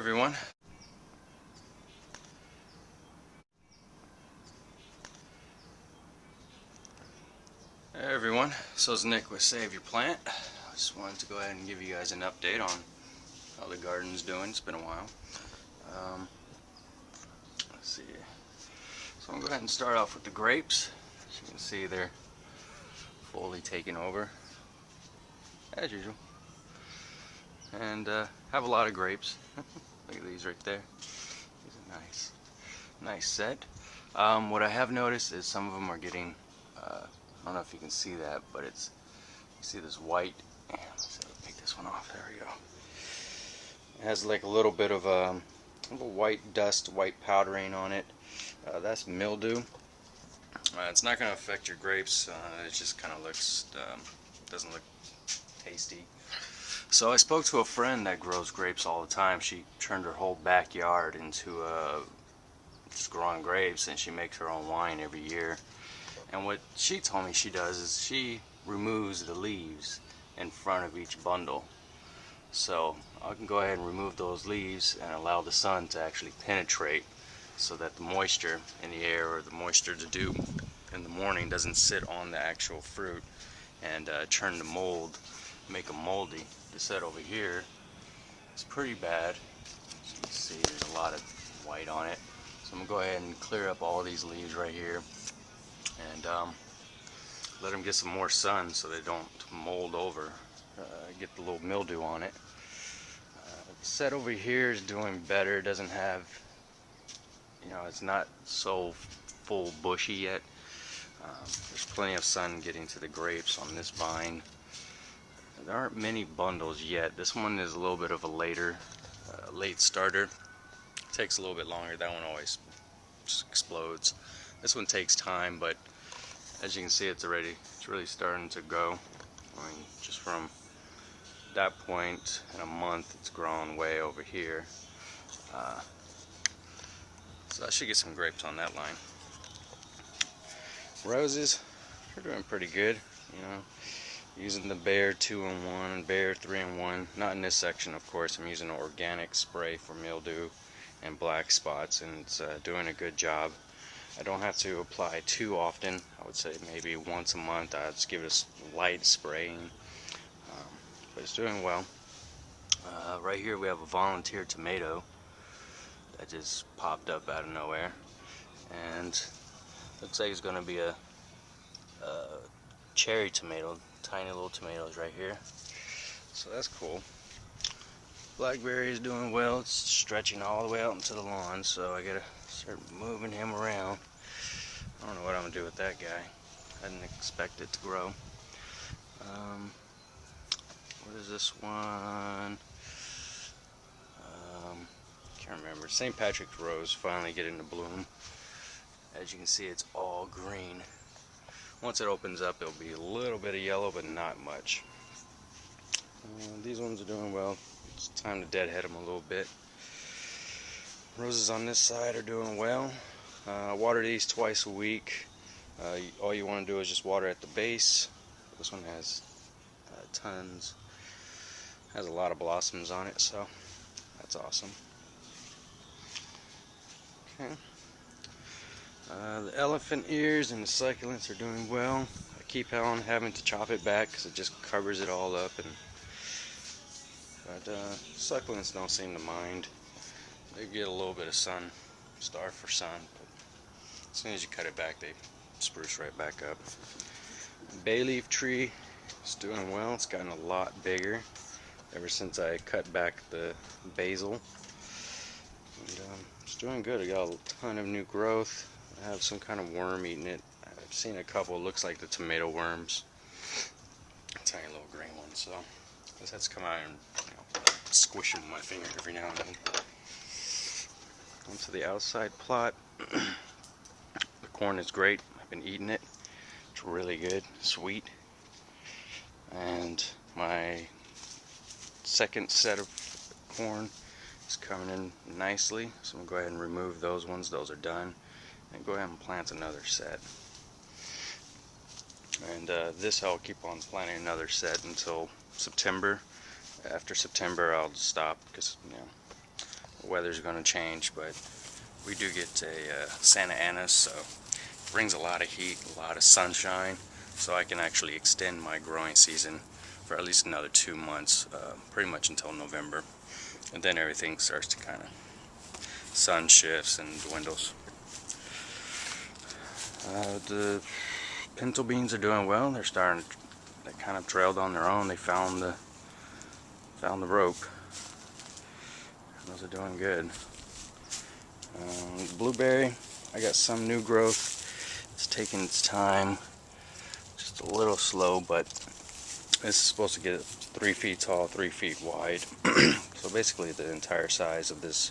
everyone. Hey everyone, so it's Nick with Savemyplant. I just wanted to go ahead and give you guys an update on how the garden's doing. It's been a while. Let's see. So I'm going to go ahead and start off with the grapes. As you can see, they're fully taken over, as usual. And have a lot of grapes. Look at these right there. These are nice set. What I have noticed is some of them are getting, I don't know if you can see that, but you see this white, let's pick this one off, there we go. It has like a little bit of a little white dust, white powdering on it. That's mildew. It's not going to affect your grapes, it just kind of looks, doesn't look tasty. So I spoke to a friend that grows grapes all the time. She turned her whole backyard into just growing grapes, and she makes her own wine every year. And what she told me she does is she removes the leaves in front of each bundle. So I can go ahead and remove those leaves and allow the sun to actually penetrate, so that the moisture in the air, or the moisture to dew in the morning, doesn't sit on the actual fruit and turn the mold, make them moldy. This set over here is pretty bad. As you can see, there's a lot of white on it. So I'm going to go ahead and clear up all these leaves right here and let them get some more sun so they don't mold over, get the little mildew on it. The set over here is doing better. It doesn't have, it's not so full bushy yet. There's plenty of sun getting to the grapes on this vine. There aren't many bundles yet. This one is a little bit of a late starter. It takes a little bit longer. That one always just explodes. This one takes time, but as you can see, it's really starting to go. I mean, just from that point in a month, it's grown way over here. So I should get some grapes on that line. Roses, they're doing pretty good, using the Bayer 2-in-1, Bayer 3-in-1. Not in this section, of course. I'm using an organic spray for mildew and black spots, and it's doing a good job. I don't have to apply too often. I would say maybe once a month. I just give it a light spraying, but it's doing well. Right here we have a volunteer tomato that just popped up out of nowhere, and looks like it's going to be a cherry tomato. Tiny little tomatoes right here, so that's cool. Blackberry is doing well. It's stretching all the way out into the lawn, so I gotta start moving him around. I don't know what I'm gonna do with that guy. I didn't expect it to grow. What is this one? Can't remember. St. Patrick's rose finally getting to bloom. As you can see, it's all green. Once it opens up, it'll be a little bit of yellow, but not much. These ones are doing well. It's time to deadhead them a little bit. Roses on this side are doing well. Water these twice a week. All you want to do is just water at the base. This one has tons, has a lot of blossoms on it, so that's awesome. Okay. The elephant ears and the succulents are doing well. I keep on having to chop it back because it just covers it all up, but succulents don't seem to mind. They get a little bit of sun, starve for sun, but as soon as you cut it back, they spruce right back up. Bay leaf tree is doing well. It's gotten a lot bigger ever since I cut back the basil, and it's doing good. I got a ton of new growth. I have some kind of worm eating it. I've seen a couple. It looks like the tomato worms, tiny little green ones. So I just have to come out and squish them with my finger every now and then. Onto the outside plot. The corn is great. I've been eating it. It's really good, sweet. And my second set of corn is coming in nicely. So I'm gonna go ahead and remove those ones. Those are done. And go ahead and plant another set. And this I'll keep on planting another set until September. After September I'll stop because the weather's going to change, but we do get a Santa Ana, so it brings a lot of heat, a lot of sunshine, so I can actually extend my growing season for at least another 2 months, pretty much until November, and then everything starts to kind of sun shifts and dwindles. The pinto beans are doing well. They're starting to, they kind of trailed on their own. They found the rope. Those are doing good. Blueberry, I got some new growth. It's taking its time, just a little slow, but it's supposed to get 3 feet tall, 3 feet wide. So basically the entire size of this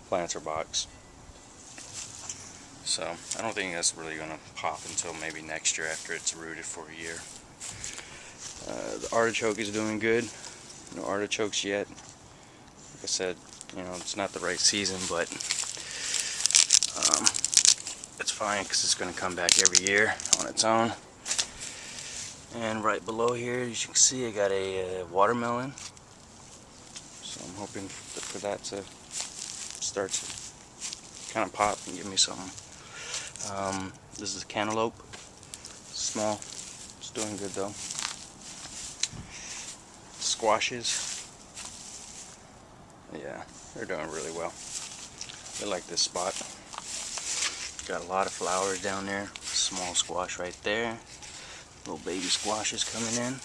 planter box. So I don't think that's really going to pop until maybe next year after it's rooted for a year. The artichoke is doing good. No artichokes yet. Like I said, you know, it's not the right season, but it's fine because it's going to come back every year on its own. And right below here, as you can see, I got a watermelon. So I'm hoping for that to start to kind of pop and give me something. This is a cantaloupe. Small. It's doing good though. Squashes. Yeah, they're doing really well. I like this spot. Got a lot of flowers down there. Small squash right there. Little baby squashes coming in.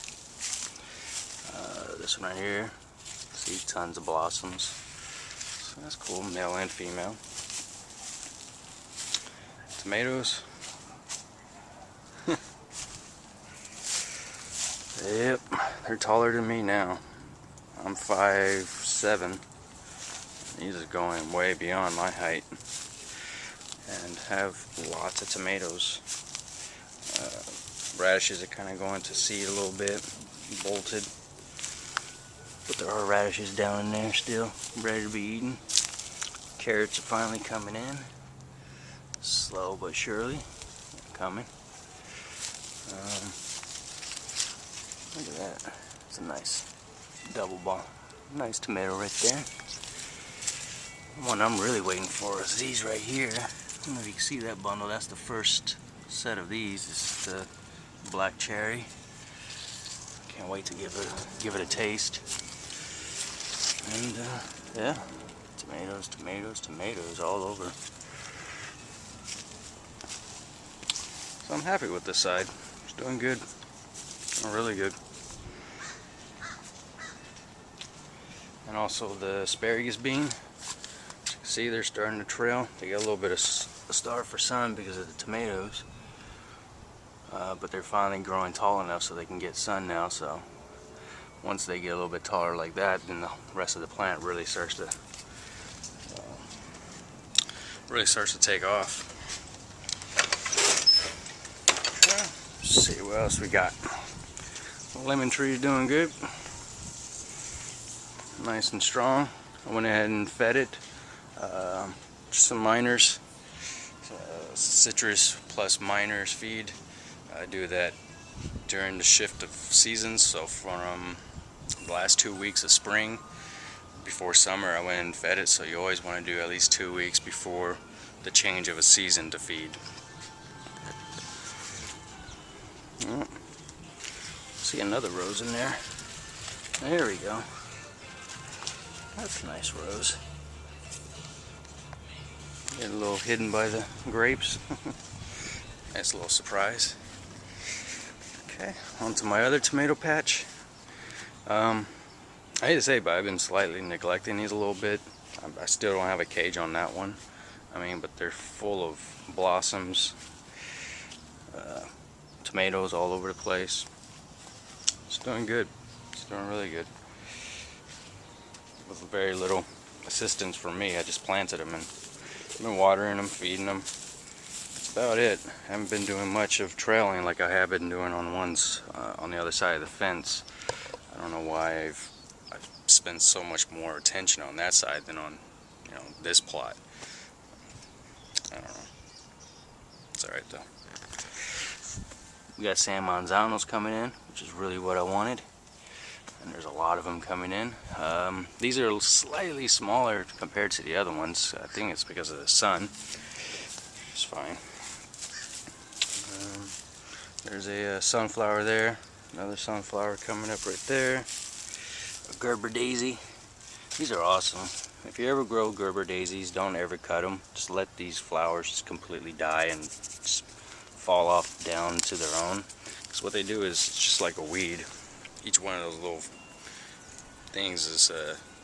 This one right here. See tons of blossoms. So that's cool, male and female. Tomatoes. Yep, they're taller than me now. I'm 5'7". These are going way beyond my height. And have lots of tomatoes. Radishes are kind of going to seed a little bit, bolted. But there are radishes down in there still, ready to be eaten. Carrots are finally coming in. Slow but surely coming. Look at that. It's a nice double ball. Nice tomato right there. The one I'm really waiting for is these right here. I don't know if you can see that bundle. That's the first set of these. This is the black cherry. Can't wait to give it a taste. And yeah, tomatoes, tomatoes, tomatoes all over. So I'm happy with this side. It's doing good. Doing really good. And also the asparagus bean. As you can see, they're starting to trail. They got a little bit of a starve for sun because of the tomatoes. But they're finally growing tall enough so they can get sun now. So once they get a little bit taller like that, then the rest of the plant really starts to take off. Let's see what else we got. The lemon tree is doing good. Nice and strong. I went ahead and fed it. Some minors. Citrus plus minors feed. I do that during the shift of seasons, so from the last 2 weeks of spring before summer I went and fed it, so you always want to do at least 2 weeks before the change of a season to feed. Oh, see another rose in there. There we go. That's a nice rose. Get a little hidden by the grapes. Nice little surprise. Okay, on to my other tomato patch. I hate to say it, but I've been slightly neglecting these a little bit. I still don't have a cage on that one. I mean, but they're full of blossoms, tomatoes all over the place. It's doing good. It's doing really good. With very little assistance from me. I just planted them and been watering them, feeding them. That's about it. I haven't been doing much of trailing like I have been doing on ones on the other side of the fence. I don't know why I've spent so much more attention on that side than on, you know, this plot. I don't know. It's alright though. We got San Manzanos coming in, which is really what I wanted. and there's a lot of them coming in. These are slightly smaller compared to the other ones. I think it's because of the sun. It's fine. There's a sunflower there, another sunflower coming up right there, a Gerber daisy. These are awesome. If you ever grow Gerber daisies, don't ever cut them. Just let these flowers just completely die and just fall off down to their own. Because what they do is it's just like a weed. Each one of those little things is,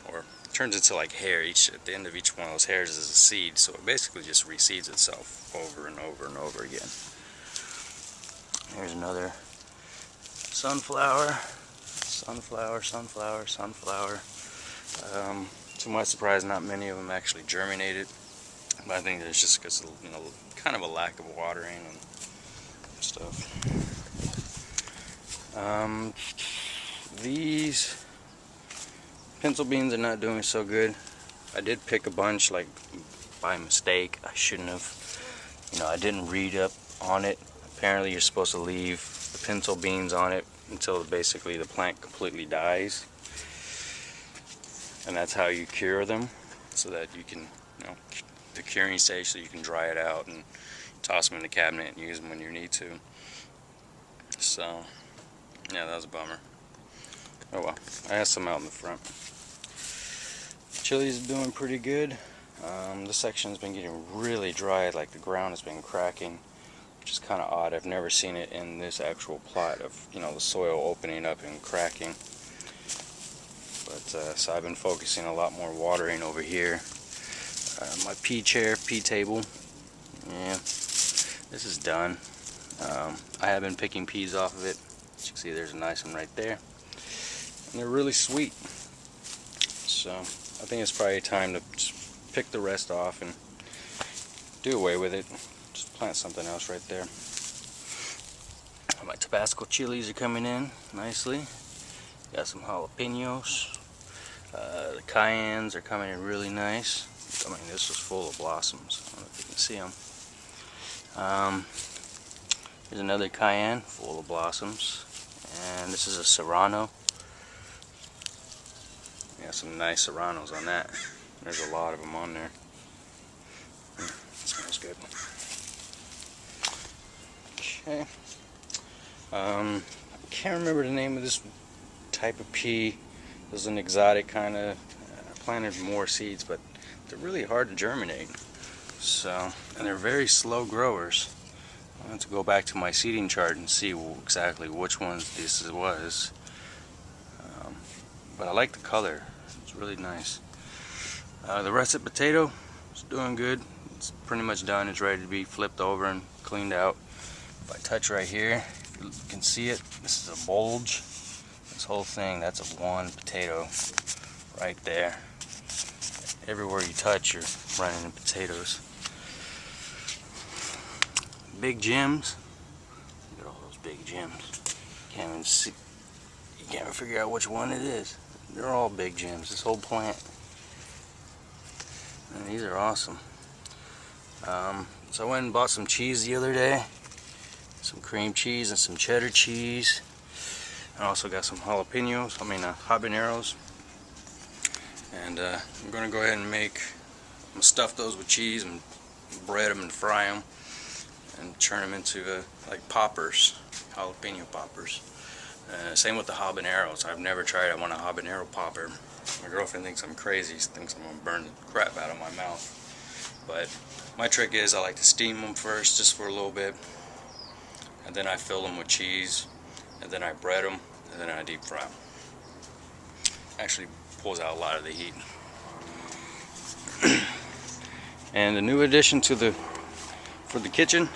or turns into like hair. At the end of each one of those hairs is a seed. So it basically just reseeds itself over and over and over again. Here's another sunflower. Sunflower, sunflower, sunflower. To my surprise, not many of them actually germinated, but I think it's just because of, you know, kind of a lack of watering and stuff. These pencil beans are not doing so good. I did pick a bunch like by mistake. I shouldn't have. You know, I didn't read up on it. Apparently, you're supposed to leave the pencil beans on it until basically the plant completely dies. And that's how you cure them, so that you can, you know, the curing stage, so you can dry it out and toss them in the cabinet and use them when you need to. So, yeah, that was a bummer. Oh well, I have some out in the front. Chili's doing pretty good. This section's been getting really dry, like the ground has been cracking, which is kind of odd. I've never seen it in this actual plot of, you know, the soil opening up and cracking. But so I've been focusing a lot more watering over here. My pea table. Yeah, this is done. I have been picking peas off of it. As you can see, there's a nice one right there. And they're really sweet. So I think it's probably time to just pick the rest off and do away with it. Just plant something else right there. My Tabasco chilies are coming in nicely. Got some jalapenos. The cayennes are coming in really nice. I mean, this was full of blossoms. I don't know if you can see them. Here's another cayenne full of blossoms. And this is a serrano. Got some nice serranos on that. There's a lot of them on there. Smells good. Okay. I can't remember the name of this type of pea. It was an exotic kind of. I planted more seeds, but they're really hard to germinate. So, and they're very slow growers. I have to go back to my seeding chart and see exactly which ones this was. But I like the color. It's really nice. The russet potato is doing good. It's pretty much done. It's ready to be flipped over and cleaned out. If I touch right here, if you can see it, this is a bulge. This whole thing, that's a one potato right there. Everywhere you touch, you're running into potatoes. Big gems. Look at all those big gems. Can't even see. You can't even figure out which one it is. They're all big gems. This whole plant. And these are awesome. So I went and bought some cheese the other day. Some cream cheese and some cheddar cheese. I also got some jalapenos. Habaneros. And I'm gonna go ahead and I'm gonna stuff those with cheese and bread them and fry them and turn them into like poppers, jalapeno poppers. Same with the habaneros. I've never tried. I want a habanero popper. My girlfriend thinks I'm crazy. She thinks I'm gonna burn the crap out of my mouth. But my trick is I like to steam them first, just for a little bit, and then I fill them with cheese, and then I bread them, and then I deep fry them. Actually pulls out a lot of the heat. And the new addition to for the kitchen,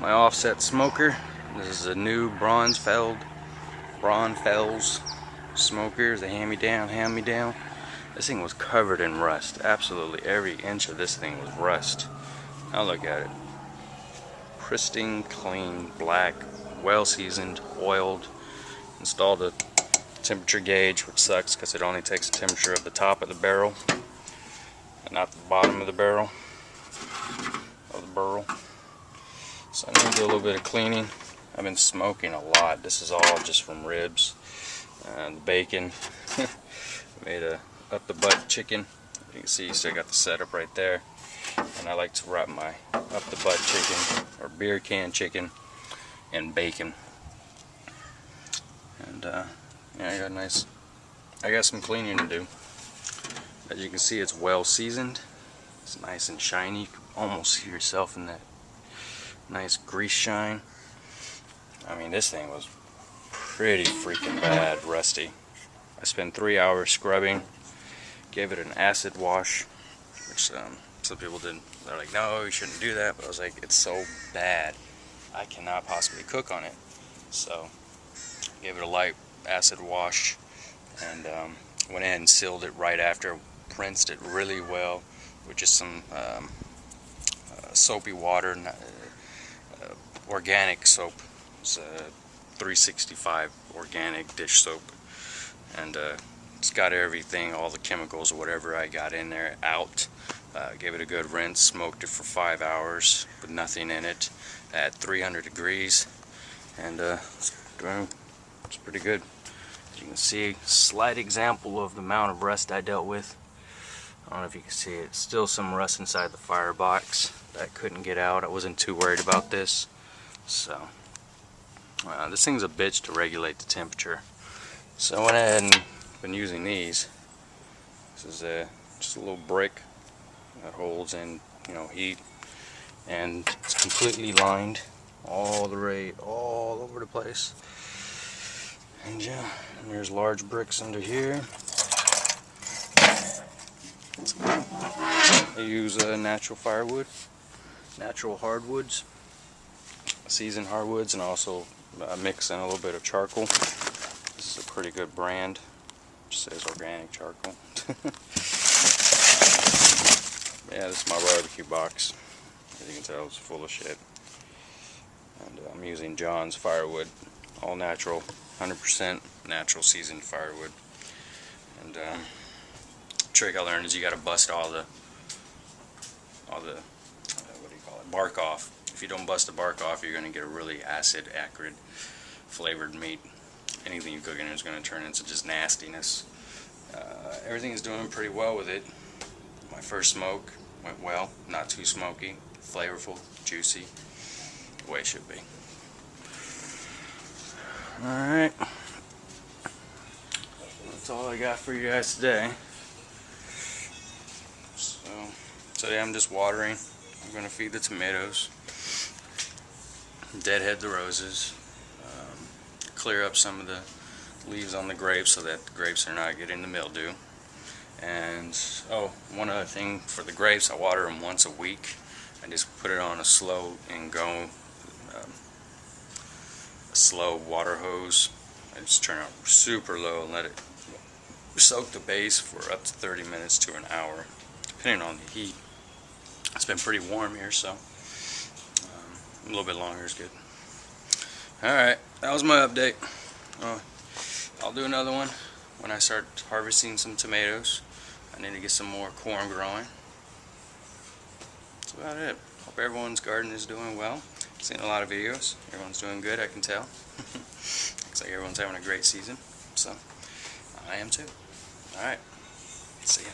my offset smoker. This is a new Braunfels smoker. It's a hand-me-down. This thing was covered in rust. Absolutely every inch of this thing was rust. Now look at it. Pristine, clean, black, well seasoned, oiled. Installed a temperature gauge, which sucks because it only takes the temperature of the top of the barrel and not the bottom of the barrel of the burl. So I need to do a little bit of cleaning. I've been smoking a lot. This is all just from ribs. The bacon. Made a up the butt chicken. You can see you still got the setup right there. And I like to wrap my up the butt chicken or beer can chicken in bacon. And yeah, I got some cleaning to do. As you can see, it's well seasoned. It's nice and shiny. You can almost see yourself in that nice grease shine. I mean, this thing was pretty freaking bad rusty. I spent 3 hours scrubbing, gave it an acid wash, which some people didn't. They're like, no, you shouldn't do that. But I was like, it's so bad, I cannot possibly cook on it. So gave it a light acid wash, and went ahead and sealed it right after. Rinsed it really well with just some soapy water, organic soap. It's 365 organic dish soap, and it's got everything, all the chemicals or whatever I got in there out. Gave it a good rinse, smoked it for 5 hours with nothing in it at 300 degrees, and it's pretty good. As you can see, slight example of the amount of rust I dealt with. I don't know if you can see it. Still some rust inside the firebox that I couldn't get out. I wasn't too worried about this. So this thing's a bitch to regulate the temperature. So I went ahead and been using these. This is just a little brick that holds in, heat, and it's completely lined all over the place. And yeah, and there's large bricks under here. I use natural firewood, natural hardwoods, seasoned hardwoods, and also mix in a little bit of charcoal. This is a pretty good brand. It says organic charcoal. Yeah, this is my barbecue box. As you can tell, it's full of shit. And I'm using John's firewood, all natural, 100% natural seasoned firewood. And trick I learned is you got to bust all the what do you call it, bark off. If you don't bust the bark off, you're going to get a really acid, acrid flavored meat. Anything you cook in it is going to turn into just nastiness. Everything is doing pretty well with it. My first smoke went well, not too smoky, flavorful, juicy, the way it should be. Alright, that's all I got for you guys today. So today I'm just watering. I'm going to feed the tomatoes, deadhead the roses, clear up some of the leaves on the grapes so that the grapes are not getting the mildew. And oh, one other thing, for the grapes, I water them once a week. I just put it on a slow and go, a slow water hose. I just turn it super low and let it soak the base for up to 30 minutes to an hour, depending on the heat. It's been pretty warm here, so a little bit longer is good. Alright, that was my update. I'll do another one when I start harvesting some tomatoes. I need to get some more corn growing. That's about it. Hope everyone's garden is doing well. I've seen a lot of videos. Everyone's doing good, I can tell. Looks like everyone's having a great season. So, I am too. Alright, see ya.